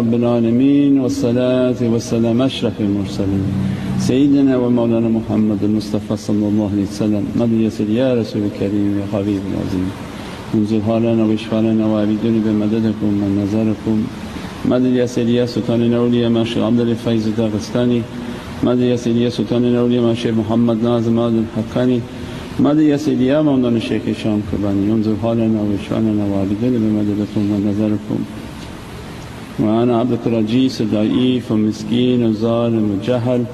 رب العالمين والصلاة والسلام أشرف المرسلين سيدنا ومولانا محمد المصطفى صلى الله عليه وسلم مدد يسر يا رسول الكريم يا حبيب العظيم انزل حالنا واشفع لنا وأعيدني بمددكم من نظركم مدد يسر يا سلطان الأولياء ما شيخ عبد الفيض داغستاني مدد يسر يا سلطان الأولياء ما شيخ محمد ناظم الحقاني مدد يسر يا مولانا شيخ شام كباني انزل حالنا واشفع لنا وأعيدني بمددكم من نظركم وأنا عبدك الرجيس ضعيف ومسكين وظالم وجهل,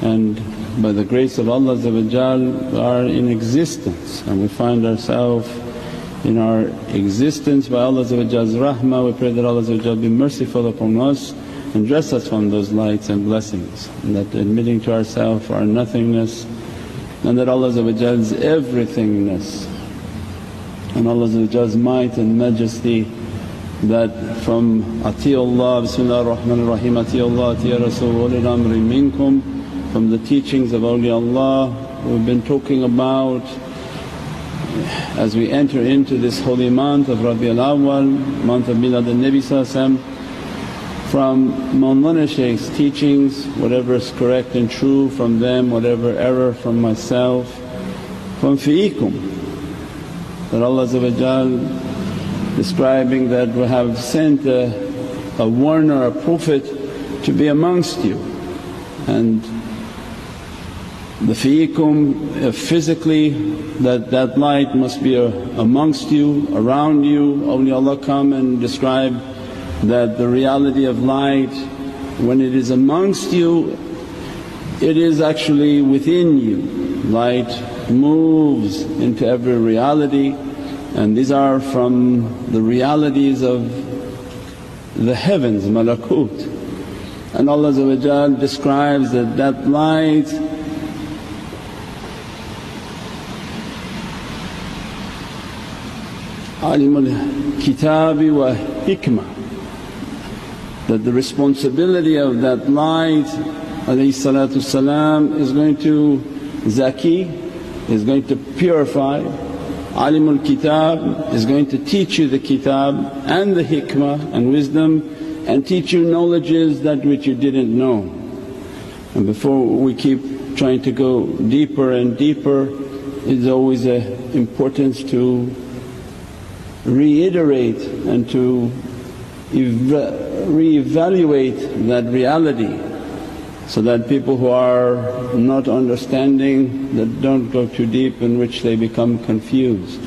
and by the grace of Allah we are in existence and we find ourselves in our existence by Allah's rahmah. We pray that Allah be merciful upon us and dress us from those lights and blessings, and that admitting to ourselves our nothingness and that Allah's everythingness and Allah's might and majesty, that from Ati'ullah, Bismillahir Rahmanir Rahim, Ati'ullah, Ati'a Rasul ulil amri minkum, from the teachings of awliyaullah we've been talking about as we enter into this holy month of Rabi'ul Awwal, month of Milad al-Nabi from Mawlana Shaykh's teachings, whatever is correct and true from them, whatever error from myself, from fi'ikum, that Allah describing that we have sent a warner, a prophet to be amongst you, and the fi'ikum physically that light must be amongst you, around you. Awliyaullah come and describe that the reality of light, when it is amongst you, it is actually within you. Light moves into every reality, and these are from the realities of the heavens, malakut. And Allah describes that light alimul kitabi wa hikmah, that the responsibility of that light is going to zaki, is going to purify. Alimul kitab is going to teach you the kitab and the hikmah and wisdom, and teach you knowledges that which you didn't know. And before we keep trying to go deeper and deeper, it's always an importance to reiterate and to reevaluate that reality, so that people who are not understanding, that don't go too deep, in which they become confused.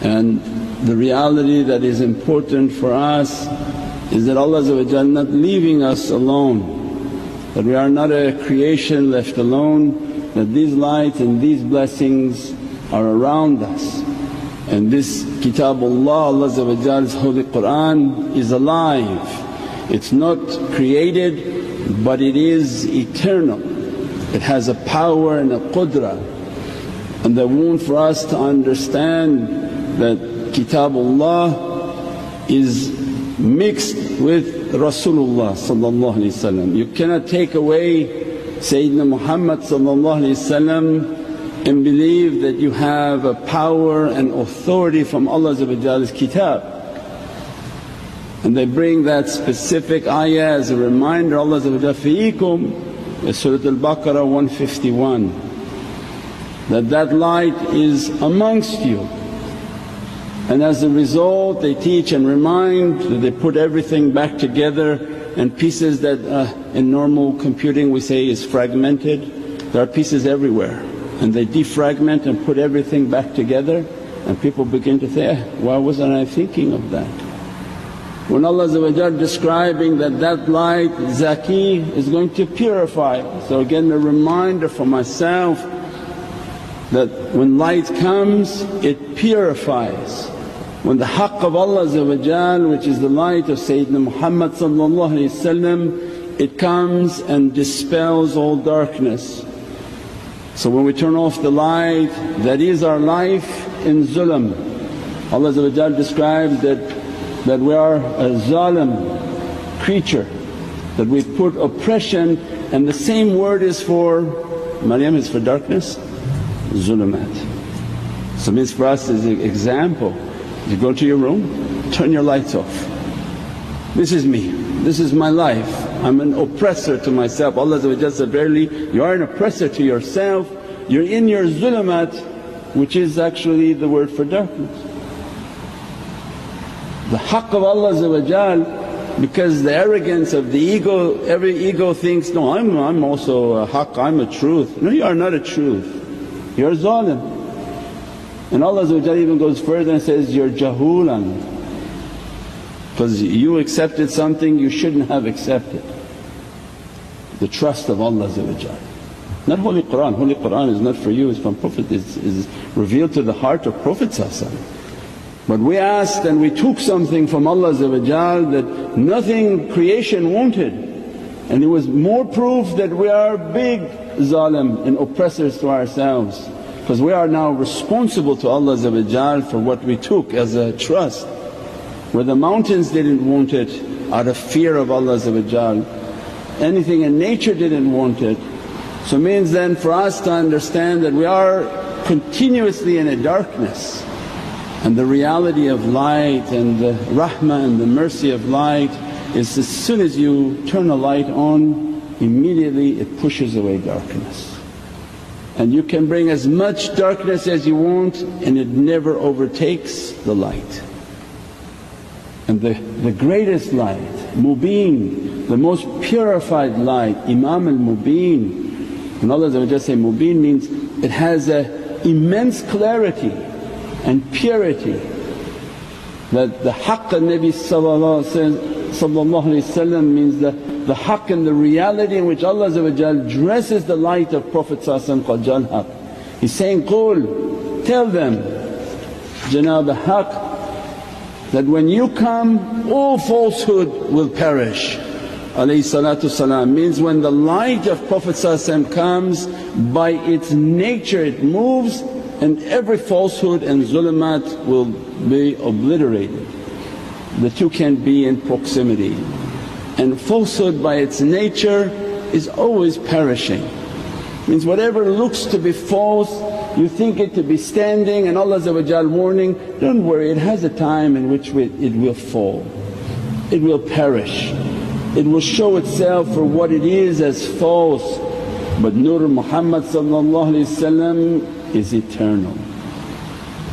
And the reality that is important for us is that Allah not leaving us alone, that we are not a creation left alone, that these lights and these blessings are around us. And this kitabullah, Allah's holy Qur'an is alive, it's not created but it is eternal. It has a power and a qudra, and they want for us to understand that kitabullah is mixed with Rasulullah. You cannot take away Sayyidina Muhammad and believe that you have a power and authority from Allah's kitab. And they bring that specific ayah as a reminder. Allah fi'ikum, Surat al-Baqarah 151, that light is amongst you. And as a result they teach and remind that they put everything back together, and pieces that in normal computing we say is fragmented, there are pieces everywhere, and they defragment and put everything back together, and people begin to say, why wasn't I thinking of that? When Allah describing that light zaki is going to purify. So again a reminder for myself that when light comes it purifies. When the haqq of Allah which is the light of Sayyidina Muhammad it comes and dispels all darkness. So when we turn off the light, that is our life in zulm. Allah describes that we are a zalim creature, that we put oppression, and the same word is for Maryam is for darkness, zulumat. So means for us as an example, you go to your room, turn your lights off. This is me, this is my life, I'm an oppressor to myself. Allah said, verily you are an oppressor to yourself, you're in your zulumat, which is actually the word for darkness. The haqq of Allah, because the arrogance of the ego, every ego thinks, no, I'm also a haqq, I'm a truth. No, you are not a truth, you're a zalim. And Allah even goes further and says, you're jahulan, because you accepted something you shouldn't have accepted. The trust of Allah, not Holy Qur'an. Holy Qur'an is not for you, it's from Prophet, is revealed to the heart of Prophet. But we asked and we took something from Allah that nothing creation wanted, and it was more proof that we are big zalim and oppressors to ourselves, because we are now responsible to Allah for what we took as a trust. Where the mountains didn't want it out of fear of Allah, anything in nature didn't want it. So it means then for us to understand that we are continuously in a darkness, and the reality of light and the rahmah and the mercy of light is as soon as you turn a light on, immediately it pushes away darkness. And you can bring as much darkness as you want and it never overtakes the light. And the greatest light, mubeen, the most purified light, Imam al-Mubeen. When Allah say mubeen means it has a immense clarity and purity, that the haqq al-Nabi means the haqq and the reality in which Allah dresses the light of Prophet called Jal Haqq. He's saying, Qul, tell them, Janab Haqq, that when you come all falsehood will perish. Means when the light of Prophet comes, by its nature it moves and every falsehood and zulumat will be obliterated. The two can be in proximity, and falsehood by its nature is always perishing. Means whatever looks to be false you think it to be standing, and Allah warning, don't worry, it has a time in which it will fall, it will perish, it will show itself for what it is as false. But Nur Muhammad is eternal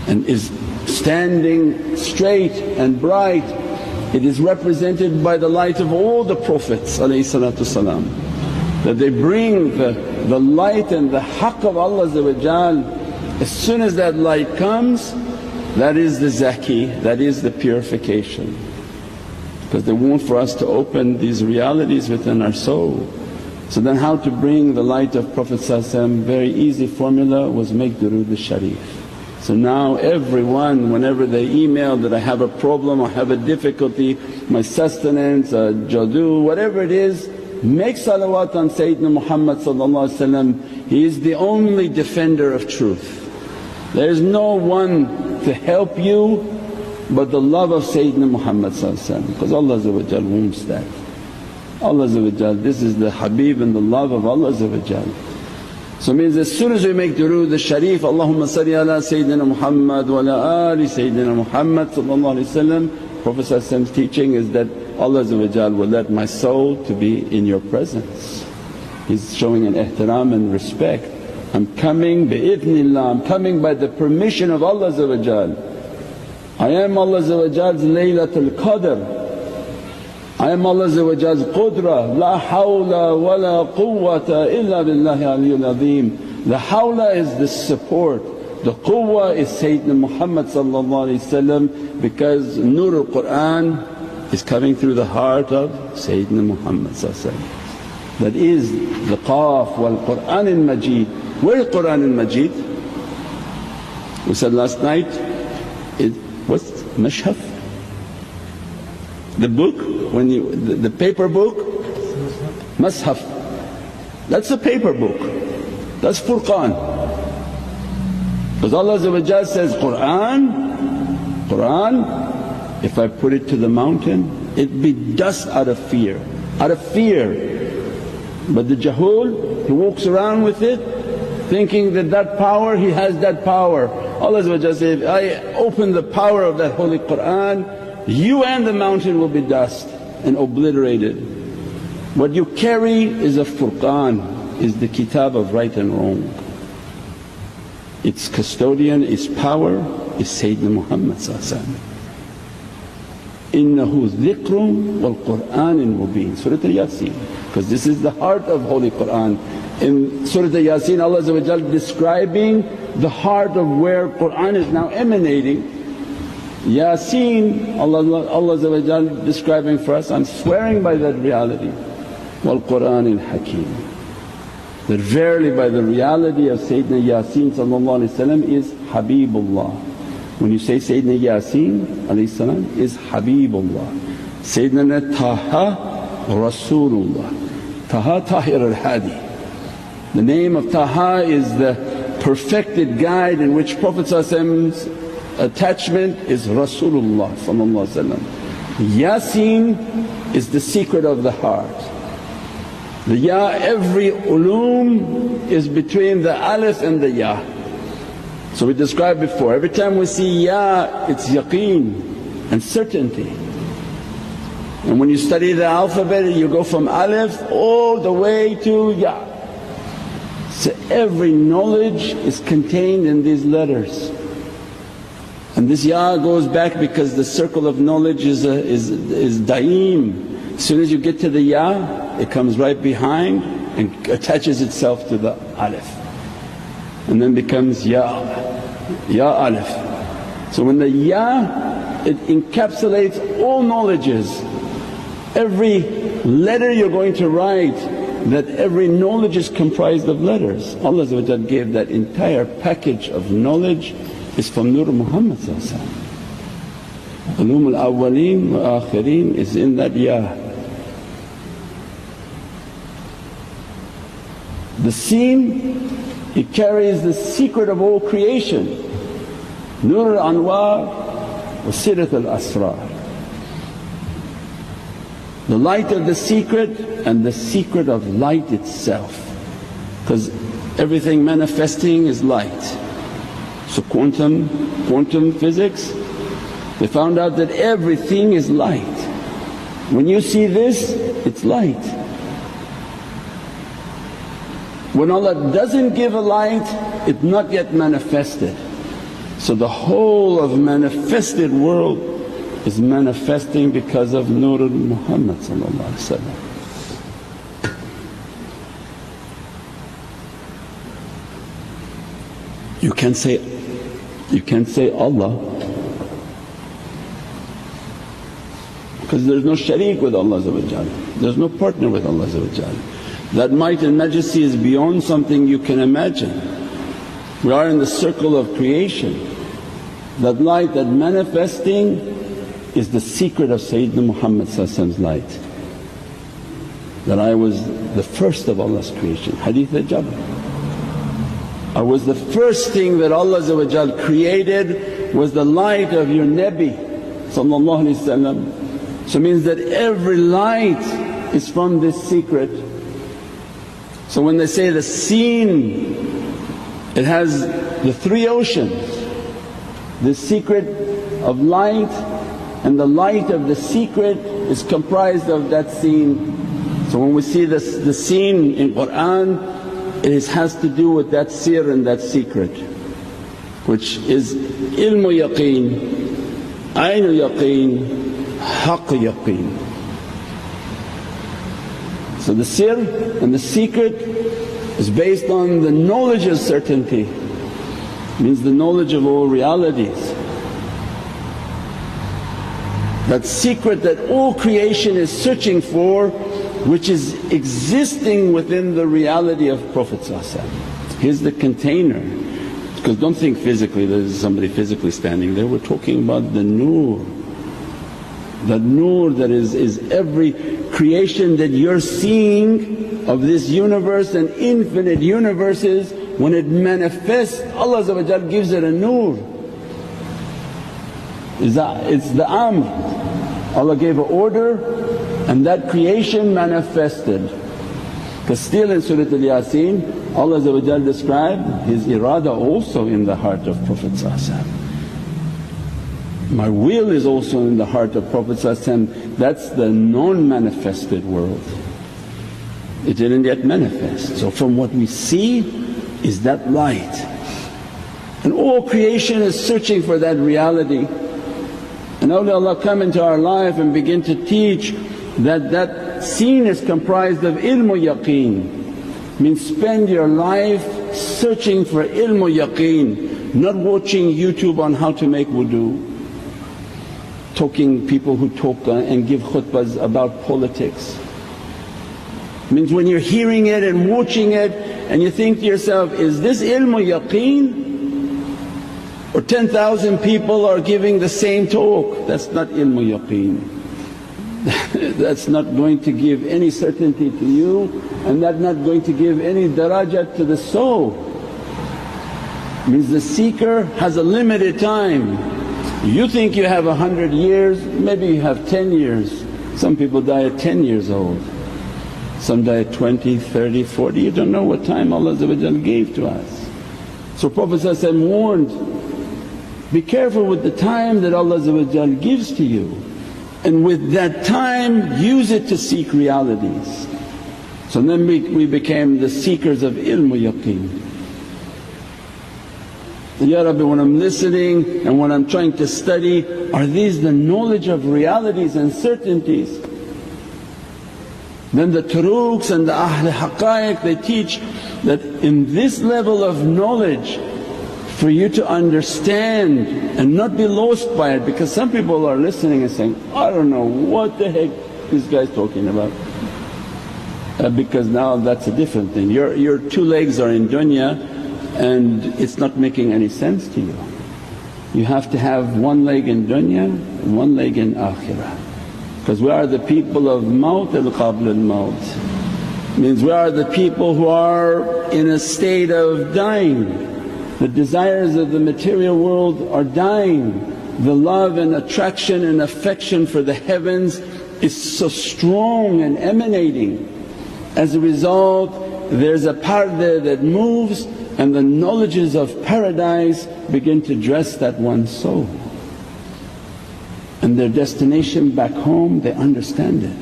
and is standing straight and bright. It is represented by the light of all the Prophets that they bring the light and the haqq of Allah. As soon as that light comes, that is the zaki, that is the purification, because they want for us to open these realities within our soul. So then how to bring the light of Prophet very easy formula was make durood al-sharif. So now everyone whenever they email that I have a problem, I have a difficulty, my sustenance, jadu, whatever it is, make salawat on Sayyidina Muhammad. He is the only defender of truth. There is no one to help you but the love of Sayyidina Muhammad, because Allah wants that. Allah, this is the habib and the love of Allah. So it means as soon as we make durood al-sharif, Allahumma salli ala Sayyidina Muhammad wa ala ali Sayyidina Muhammad, Prophet's teaching is that Allah will let my soul to be in your presence. He's showing an ihtiram and respect. I'm coming bi-idhnillah, I'm coming by the permission of Allah. I am Allah's Laylatul Qadr, I am Allah's qudra, la hawla wa la quwwata illa billahi aliyyul azim. The hawla is the support, the quwwa is Sayyidina Muhammad because Nur al-Qur'an is coming through the heart of Sayyidina Muhammad. That is the Qaf wal Qur'an al-Majid. Where is Qur'an al-Majid? We said last night, what's Mashhaf? The book, when you the paper book, Mashaf. That's the paper book, that's Furqan. Because Allah says, Qur'an, if I put it to the mountain it'd be dust out of fear, But the jahul, he walks around with it thinking that power, he has that power. Allah says, I open the power of that holy Qur'an, you and the mountain will be dust. and obliterated. What you carry is a Furqan, is the kitab of right and wrong. Its custodian, its power is Sayyidina Muhammad. Innahu dhikrun wal Qur'anin mubeen, Surah Al-Yasin, because this is the heart of Holy Qur'an. In Surah Al-Yasin Allah describing the heart of where Qur'an is now emanating. Yasin Allah describing for us, I'm swearing by that reality, wal Qur'anil Hakim, that verily by the reality of Sayyidina Yasin is Habibullah. When you say Sayyidina Yasin is Habibullah, Sayyidina Taha Rasulullah, Taha Tahir al-Hadi. The name of Taha is the perfected guide in which Prophet's attachment is Rasulullah. Yasin is the secret of the heart. The Ya, every ulum is between the alif and the Ya. So we described before, every time we see Ya it's yaqeen and certainty. And when you study the alphabet you go from alif all the way to Ya. So every knowledge is contained in these letters. And this Ya goes back because the circle of knowledge is daim. As soon as you get to the Ya it comes right behind and attaches itself to the alif and then becomes Ya alif. So when the Ya, it encapsulates all knowledges. Every letter you're going to write, that every knowledge is comprised of letters. Allah gave that entire package of knowledge is from Nur Muhammad. Ulum al-awwaleen wa akhirin is in that Ya. The Seen, it carries the secret of all creation, Nur al-Anwar wa Sirat al-Asrar. The light of the secret and the secret of light itself, because everything manifesting is light. So quantum physics, they found out that everything is light. When you see this, it's light. When Allah doesn't give a light, it's not yet manifested. So the whole of manifested world is manifesting because of Nur Muhammad. You can't say Allah because there's no shareek with Allah, there's no partner with Allah. That might and majesty is beyond something you can imagine. We are in the circle of creation. That light, that manifesting is the secret of Sayyidina Muhammad's light. That I was the first of Allah's creation, Hadith al-Jabr. I was the first thing that Allah created was the light of your Nabi. So it means that every light is from this secret. So when they say the Seen, it has the three oceans, the secret of light, and the light of the secret is comprised of that Seen. So when we see the Seen in Qur'an, it has to do with that sir and that secret, which is Ilmu Yaqeen Ayn Yaqeen Haqq Yaqeen. So the sir and the secret is based on the knowledge of certainty, means the knowledge of all realities. That secret that all creation is searching for, which is existing within the reality of Prophet. Here's the container, because don't think physically there's somebody physically standing there, we're talking about the nur. That nur that is every creation that you're seeing of this universe and infinite universes, when it manifests Allah gives it a nur. It's the amr. Allah gave an order and that creation manifested. Because still in Surah Al-Yasin Allah described His irada also in the heart of Prophet. My will is also in the heart of Prophet. That's the non-manifested world. It didn't yet manifest. So from what we see is that light. And all creation is searching for that reality. And awliyaullah come into our life and begin to teach that that scene is comprised of Ilmu Yaqeen. Means spend your life searching for Ilmu Yaqeen, not watching YouTube on how to make wudu, talking people who talk and give khutbahs about politics. Means when you're hearing it and watching it and you think to yourself, is this Ilmu Yaqeen? Or 10,000 people are giving the same talk, that's not Ilmu Yaqeen. That's not going to give any certainty to you and that's not going to give any darajat to the soul. Means the seeker has a limited time. You think you have 100 years, maybe you have 10 years. Some people die at 10 years old, some die at 20, 30, 40, you don't know what time Allah gave to us. So Prophet warned, be careful with the time that Allah gives to you, and with that time use it to seek realities. So then we became the seekers of Ilmu Yaqeen. Ya Rabbi, when I'm listening and when I'm trying to study, are these the knowledge of realities and certainties? Then the turuqs and the Ahl Haqqaiq, they teach that in this level of knowledge for you to understand and not be lost by it, because some people are listening and saying, I don't know what the heck this guy's talking about. Because now that's a different thing. Your two legs are in dunya and it's not making any sense to you. You have to have one leg in dunya and one leg in akhirah. Because we are the people of maut al-qabl al-maut. Means we are the people who are in a state of dying. The desires of the material world are dying. The love and attraction and affection for the heavens is so strong and emanating. As a result there's a parda that moves and the knowledges of paradise begin to dress that one soul. And their destination back home, they understand it.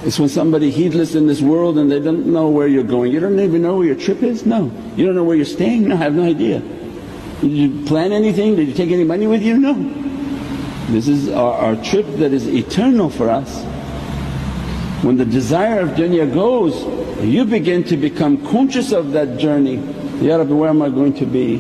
It's when somebody heedless in this world and they don't know where you're going. You don't even know where your trip is? No. You don't know where you're staying? No, I have no idea. Did you plan anything? Did you take any money with you? No. This is our trip that is eternal for us. When the desire of dunya goes, you begin to become conscious of that journey. Ya Rabbi, where am I going to be?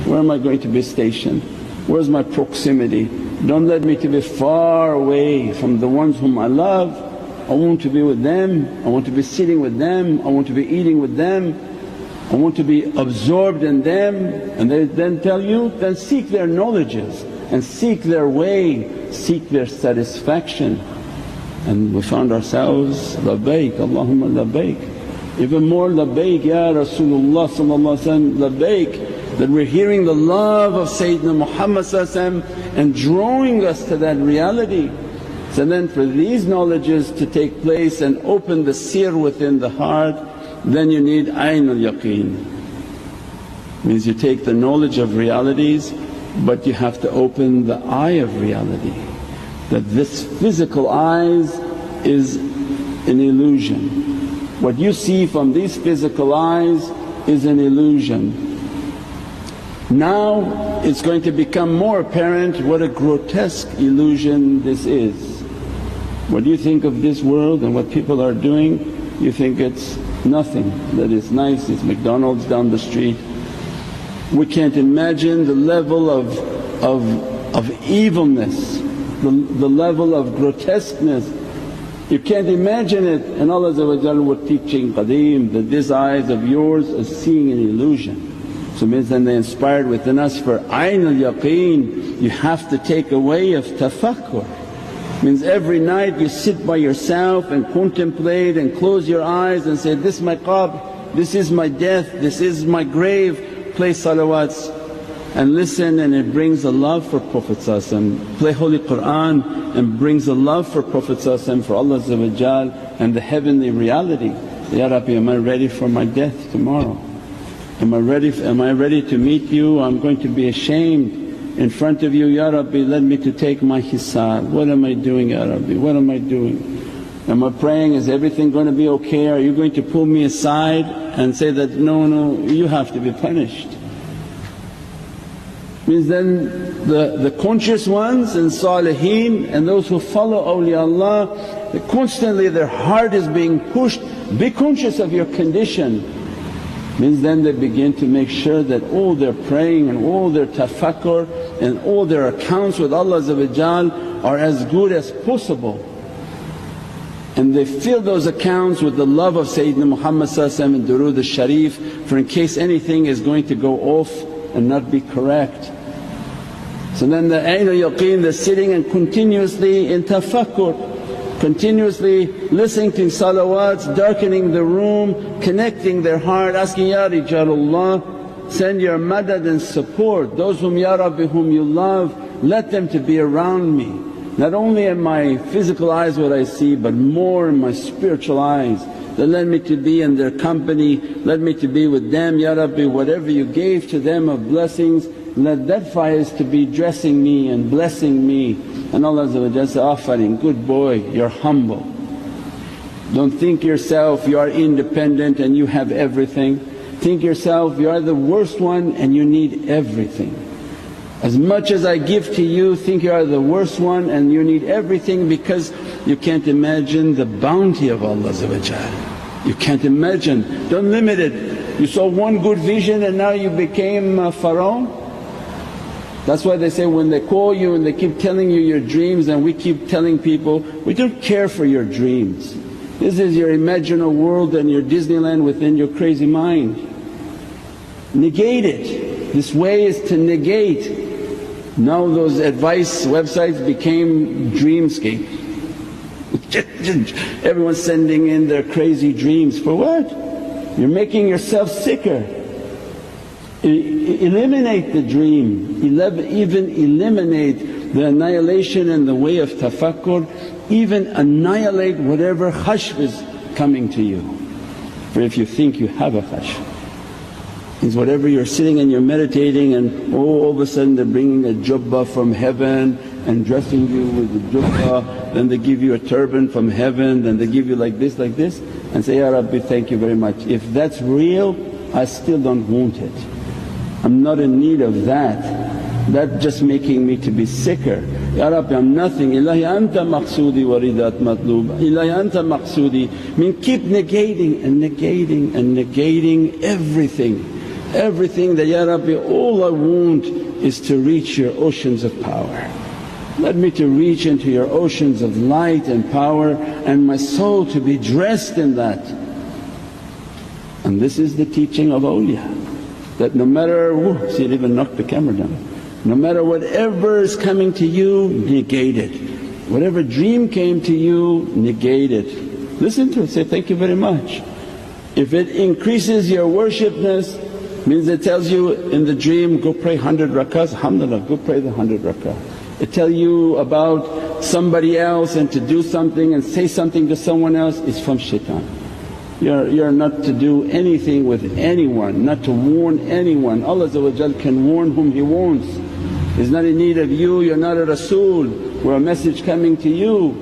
Where am I going to be stationed? Where's my proximity? Don't let me to be far away from the ones whom I love. I want to be with them, I want to be sitting with them, I want to be eating with them, I want to be absorbed in them. And they then tell you, then seek their knowledges and seek their way, seek their satisfaction. And we found ourselves, labbaik Allahumma labbaik. Even more labbaik ya Rasulullah labbaik, that we're hearing the love of Sayyidina Muhammad and drawing us to that reality. So then for these knowledges to take place and open the seer within the heart, then you need Ayn Yaqeen. Means you take the knowledge of realities but you have to open the eye of reality, that this physical eyes is an illusion. What you see from these physical eyes is an illusion. Now it's going to become more apparent what a grotesque illusion this is. What you think of this world and what people are doing, you think it's nothing, that it's nice, it's McDonald's down the street. We can't imagine the level of evilness, the level of grotesqueness. You can't imagine it, and Allah was teaching qadeem that these eyes of yours are seeing an illusion. So means then they inspired within us for Ayn Yaqeen, you have to take a way of tafakkur. Means every night you sit by yourself and contemplate and close your eyes and say, this is my qabr, this is my death, this is my grave. Play salawats and listen, and it brings a love for Prophet. Play Holy Qur'an and brings a love for Prophet for Allah and the heavenly reality. Ya Rabbi, am I ready for my death tomorrow? Am I ready to meet you? I'm going to be ashamed in front of you, Ya Rabbi let me to take my hisab. What am I doing Ya Rabbi? What am I doing? Am I praying, is everything going to be okay? Are you going to pull me aside and say that, no, no, you have to be punished? Means then the conscious ones and saliheen and those who follow awliyaullah, constantly their heart is being pushed, be conscious of your condition. Means then they begin to make sure that all their praying and all their tafakkur and all their accounts with Allah are as good as possible. And they fill those accounts with the love of Sayyidina Muhammad and durood al-sharif, for in case anything is going to go off and not be correct. So then the Ayn Yaqeen, they're sitting and continuously in tafakkur, continuously listening to salawats, darkening the room, connecting their heart, asking, Ya Rijalullah, send your madad and support, those whom Ya Rabbi whom you love, let them to be around me. Not only in my physical eyes what I see, but more in my spiritual eyes. That let me to be in their company, let me to be with them, Ya Rabbi whatever you gave to them of blessings, let that faiz to be dressing me and blessing me. And Allah say, Afarin, good boy, you're humble. Don't think yourself you are independent and you have everything. Think yourself you are the worst one and you need everything. As much as I give to you, think you are the worst one and you need everything, because you can't imagine the bounty of Allah. You can't imagine, don't limit it. You saw one good vision and now you became Pharaoh. That's why they say when they call you and they keep telling you your dreams, and we keep telling people, we don't care for your dreams. This is your imaginal world and your Disneyland within your crazy mind. Negate it. This way is to negate. Now those advice websites became dreamscape. Everyone's sending in their crazy dreams. For what? You're making yourself sicker. Eliminate the dream, even eliminate the annihilation and the way of tafakkur, even annihilate whatever khashf is coming to you. For if you think you have a khashf, is whatever you're sitting and you're meditating and all of a sudden they're bringing a jubbah from heaven and dressing you with the jubbah, then they give you a turban from heaven, then they give you like this and say, Ya Rabbi thank you very much. If that's real I still don't want it, I'm not in need of that. That's just making me to be sicker. Ya Rabbi I'm nothing, Ilahi anta maqsoodi wa ridat matloob, Ilahi anta maqsoodi. Mean keep negating and negating and negating everything. Everything that, Ya Rabbi all I want is to reach your oceans of power. Let me to reach into your oceans of light and power and my soul to be dressed in that. And this is the teaching of awliya, that no matter, see it even knocked the camera down. No matter whatever is coming to you, negate it. Whatever dream came to you, negate it. Listen to it, say, thank you very much. If it increases your worshipness, means it tells you in the dream, go pray 100 rakahs, alhamdulillah, go pray the 100 rakah. It tell you about somebody else and to do something and say something to someone else, is from shaitan. You're not to do anything with anyone, not to warn anyone. Allah can warn whom He wants. He's not in need of you, you're not a Rasul, we're a message coming to you.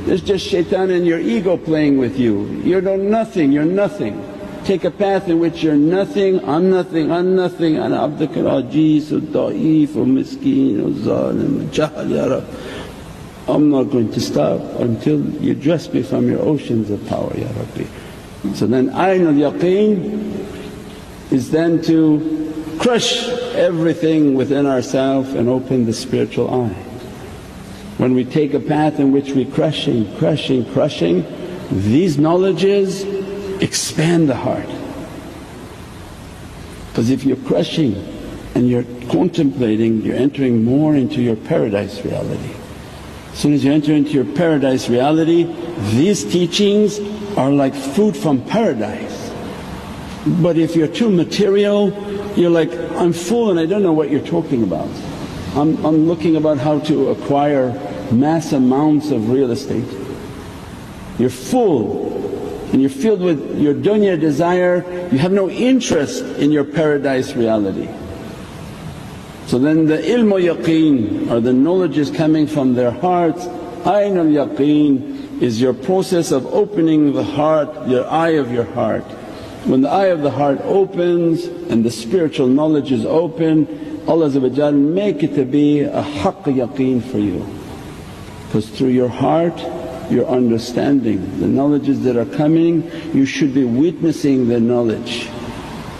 It's just shaitan and your ego playing with you. You're nothing, you're nothing. Take a path in which you're nothing, I'm nothing, I'm nothing, ana abdaka al-ajiz al-da'if al-miskeen al-zalim al-jahl ya Rab. I'm not going to stop until you dress me from your oceans of power ya Rabbi. So then Ayn Yaqeen is then to crush everything within ourselves and open the spiritual eye. When we take a path in which we're crushing, these knowledges expand the heart. Because if you're crushing and you're contemplating, you're entering more into your paradise reality. As soon as you enter into your paradise reality, these teachings are like fruit from paradise. But if you're too material, you're like, I'm full and I don't know what you're talking about. I'm looking about how to acquire mass amounts of real estate. You're full and you're filled with your dunya desire, you have no interest in your paradise reality. So So then the Ilmu Yaqeen or the knowledge is coming from their hearts. Ayn Yaqeen is your process of opening the heart, your eye of your heart. When the eye of the heart opens and the spiritual knowledge is open, Allah make it to be a Haqq Yaqeen for you. Because through your heart you're understanding the knowledges that are coming, you should be witnessing the knowledge.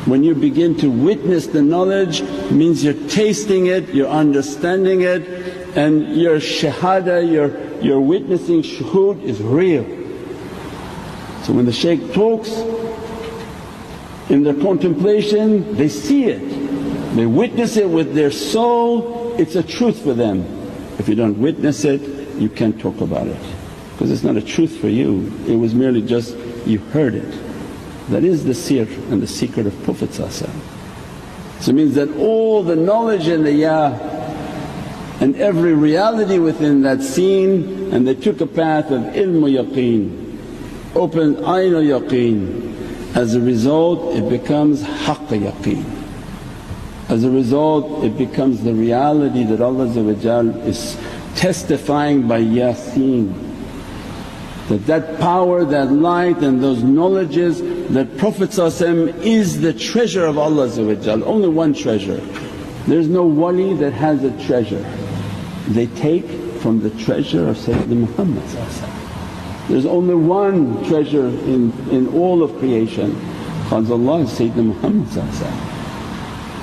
When you begin to witness the knowledge means you're tasting it, you're understanding it, and your shahada, your witnessing shuhud is real. So when the shaykh talks, in their contemplation they see it, they witness it with their soul, it's a truth for them. If you don't witness it you can't talk about it because it's not a truth for you, it was merely just you heard it. That is the sir and the secret of Prophet. So it means that all the knowledge and the and every reality within that scene, and they took a path of Ilmu Yaqeen, opened Ayn Yaqeen. As a result it becomes Haqq Yaqeen. As a result it becomes the reality that Allah is testifying by Yasin. That power, that light and those knowledges, that Prophet is the treasure of Allah, only one treasure. There's no wali that has a treasure. They take from the treasure of Sayyidina Muhammad. There's only one treasure in all of creation, Khazallah Sayyidina Muhammad.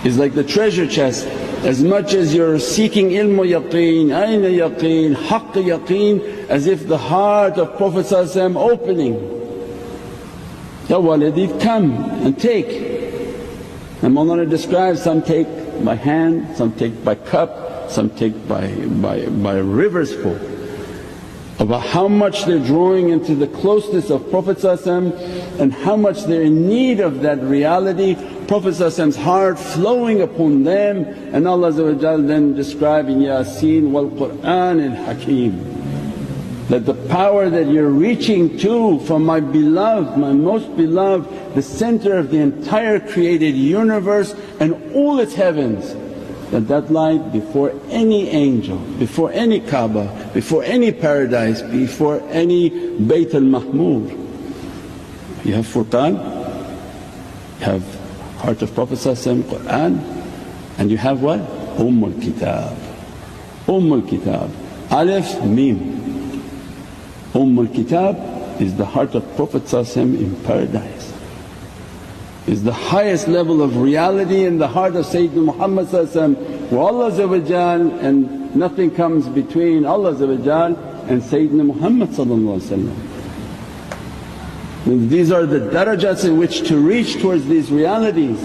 It's like the treasure chest. As much as you're seeking Ilmu Yaqeen, Ayn Yaqeen, Haqq Yaqeen, as if the heart of Prophet opening, Ya walidi come and take. And Mawlana describes, some take by hand, some take by cup, some take by rivers full. About how much they're drawing into the closeness of Prophet and how much they're in need of that reality. Prophet's heart flowing upon them, and Allah then describing Yasin wal Qur'an al Hakim. That the power that you're reaching to from my beloved, my most beloved, the center of the entire created universe and all its heavens, that light before any angel, before any Kaaba, before any paradise, before any Bayt al-Mahmur. You have Furqan, you have heart of Prophet Qur'an, and you have what? Kitab. Kitab, Alif Mim. Kitab is the heart of Prophet in paradise, is the highest level of reality in the heart of Sayyidina Muhammad where Allah and nothing comes between Allah and Sayyidina Muhammad. And these are the darajats in which to reach towards these realities.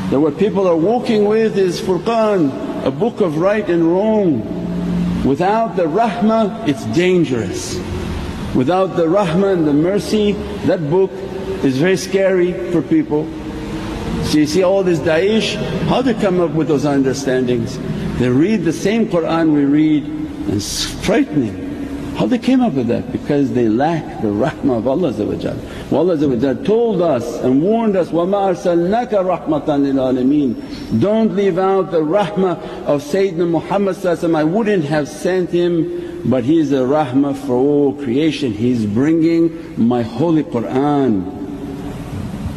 That what people are walking with is Furqan, a book of right and wrong. Without the rahmah it's dangerous. Without the rahmah and the mercy, that book is very scary for people. So you see all this Daesh, how they come up with those understandings? They read the same Qur'an we read and it's frightening. How they came up with that? Because they lack the rahmah of Allah. Allah told us and warned us, وَمَا أَرْسَلْنَاكَ رَحْمَةً لِلْعَالَمِينَ. Don't leave out the rahmah of Sayyidina Muhammad. I wouldn't have sent him, but he is a rahmah for all creation. He's bringing my holy Qur'an.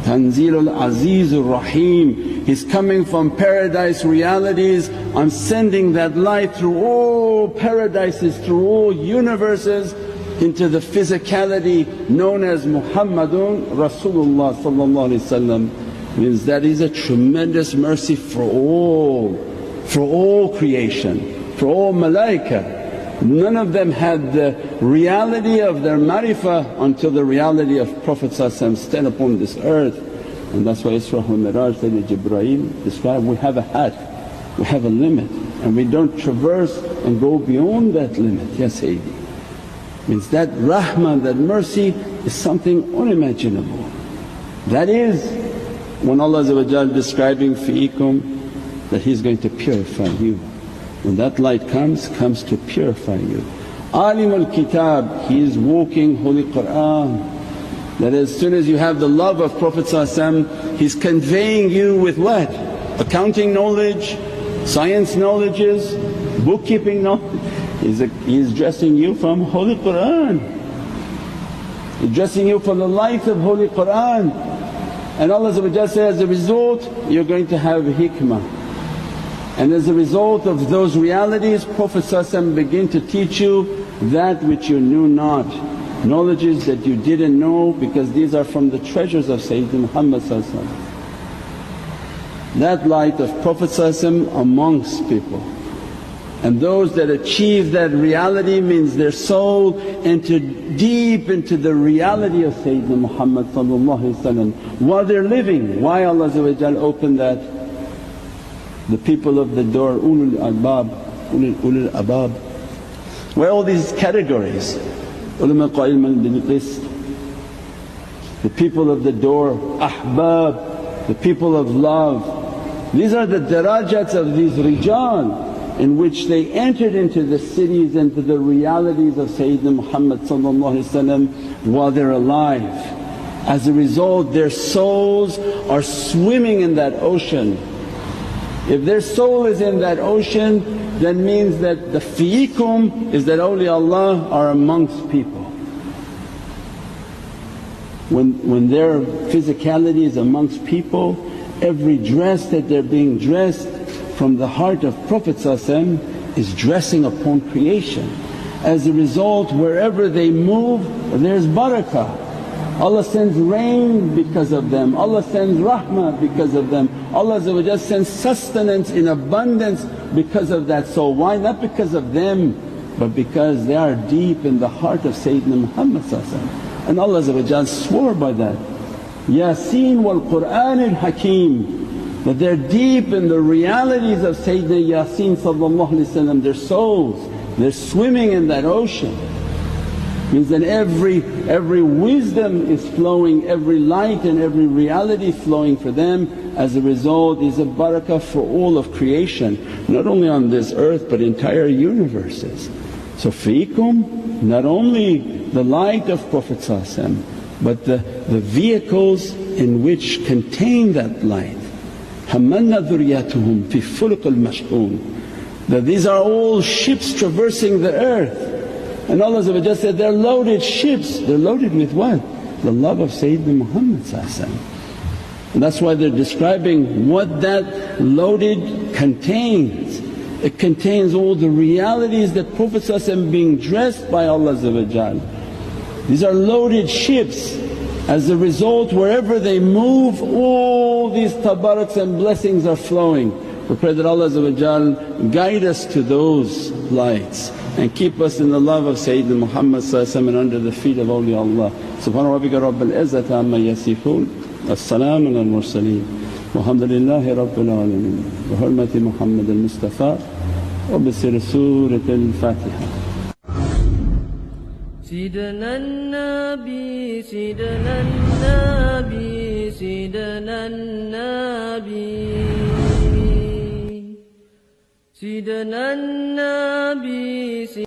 Tanzilul Azizur Rahim, he's coming from paradise realities. I'm sending that light through all paradises, through all universes into the physicality known as Muhammadun Rasulullah. Means that is a tremendous mercy for all creation, for all malaika. None of them had the reality of their marifah until the reality of Prophet stand upon this earth. And that's why Isra wal Miraj, Sayyidina Jibreel described, we have a had, we have a limit and we don't traverse and go beyond that limit. Ya Sayyidi. Means that rahmah, that mercy is something unimaginable. That is when Allah describing fiikum that He's going to purify you. When that light comes to purify you. Alimul Kitab, he is walking Holy Qur'an. That as soon as you have the love of Prophet he's conveying you with what? Accounting knowledge, science knowledges, bookkeeping knowledge. He's dressing you from Holy Qur'an. He's dressing you from the light of Holy Qur'an. And Allah says, as a result you're going to have hikmah. And as a result of those realities, Prophet begin to teach you that which you knew not, knowledges that you didn't know, because these are from the treasures of Sayyidina Muhammad. That light of Prophet amongst people. And those that achieve that reality means their soul entered deep into the reality of Sayyidina Muhammad while they're living. Why Allah opened that? The people of the door, ulul albab. Why all these categories? Ulama qa'iman bil qist, the people of the door, ahbab, the people of love. These are the darajats of these rijal in which they entered into the cities and to the realities of Sayyidina Muhammad while they're alive. As a result their souls are swimming in that ocean. If their soul is in that ocean, that means that the fiikum is that awliyaullah are amongst people. When their physicality is amongst people, every dress that they're being dressed from the heart of Prophet is dressing upon creation. As a result wherever they move there's barakah. Allah sends rain because of them, Allah sends rahmah because of them, Allah sends sustenance in abundance because of that soul. Why? Not because of them but because they are deep in the heart of Sayyidina Muhammad. And Allah swore by that, Yaqeen wal Qur'anil Hakeem, that they're deep in the realities of Sayyidina Yaqeen their souls, they're swimming in that ocean. Means that every wisdom is flowing, every light and every reality flowing for them. As a result is a barakah for all of creation, not only on this earth but entire universes. So fiikum, not only the light of Prophet but the vehicles in which contain that light. حَمَّلْنَا ذُرِّيَّتُهُمْ فِي فُلْقِ الْمَشْحُونِ, that these are all ships traversing the earth. And Allah said, they're loaded ships. They're loaded with what? The love of Sayyidina Muhammad. And that's why they're describing what that loaded contains. It contains all the realities that Prophet being dressed by Allah. These are loaded ships. As a result wherever they move all these tabaraks and blessings are flowing. We pray that Allah guide us to those lights and keep us in the love of Sayyidina Muhammad and under the feet of awliyaullah. Subhana rabbika rabbil izzati amma yasifoon, as-salamun ala al-mursaleen, walhamdulillahi rabbil alameen. Bi hurmati Muhammad al-Mustafa wa bi sirri Surat al-Fatiha. Sidana Nabi, Sidana Nabi, Sidana Nabi, Sidana Nabi.